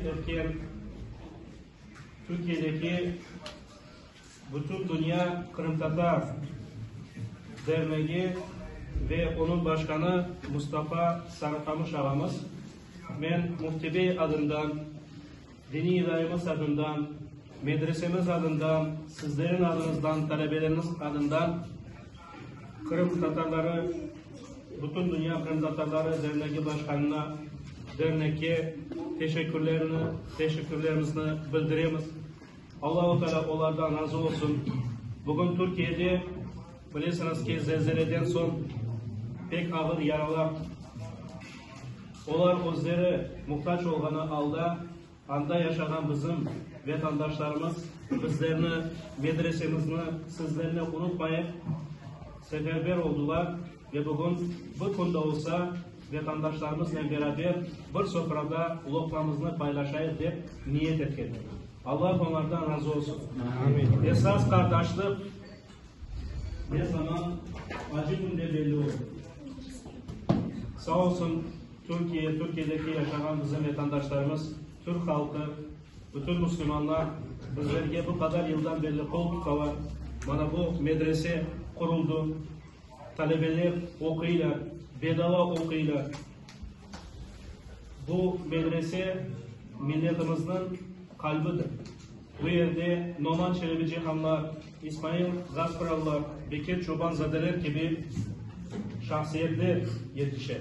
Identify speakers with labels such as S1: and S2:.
S1: etken Türkiye'deki bütün Dünya Kırım Tatar Derneği ve onun başkanı Mustafa Sarıkamış ağamız, ben Mufti Bey adından, dini idaremiz adından, medresemiz adından, sizlerin adınızdan, talebeleriniz adından Kırım Tatarları, bütün Dünya Kırım Tatarları Derneği Başkanı'na, derneğe teşekkürlerimizi bildiririz. Allah-u Teala onlardan razı olsun. Bugün Türkiye'de bilirsiniz ki zelzeleden son pek ağır yaralar. Onlar özleri muhtaç olanı anda yaşanan bizim vatandaşlarımız bizlerini, medresemizni, sizlerini unutmayıp seferber oldular ve bugün bu konuda olsa vatandaşlarımızla beraber bir sofrada lokmamızı paylaşayız diye niyet etkenler. Allah onlardan razı olsun. Amin. Esas kardeşlik ne zaman acı günde belli olur. Sağ olsun Türkiye'deki yaşanan bizim vatandaşlarımız, Türk halkı, bütün Müslümanlar bizlerge bu kadar yıldan beri kol tutuyorlar. Bana bu medrese kuruldu. Talebeler okuyla, bedava okuyla. Bu medrese milletimizin kalbidir. Bu yerde Noman Çelebi Cihanlar, İsmail Gasparallar, Bekir Çobanzadeler gibi şahsiyetler yetişir.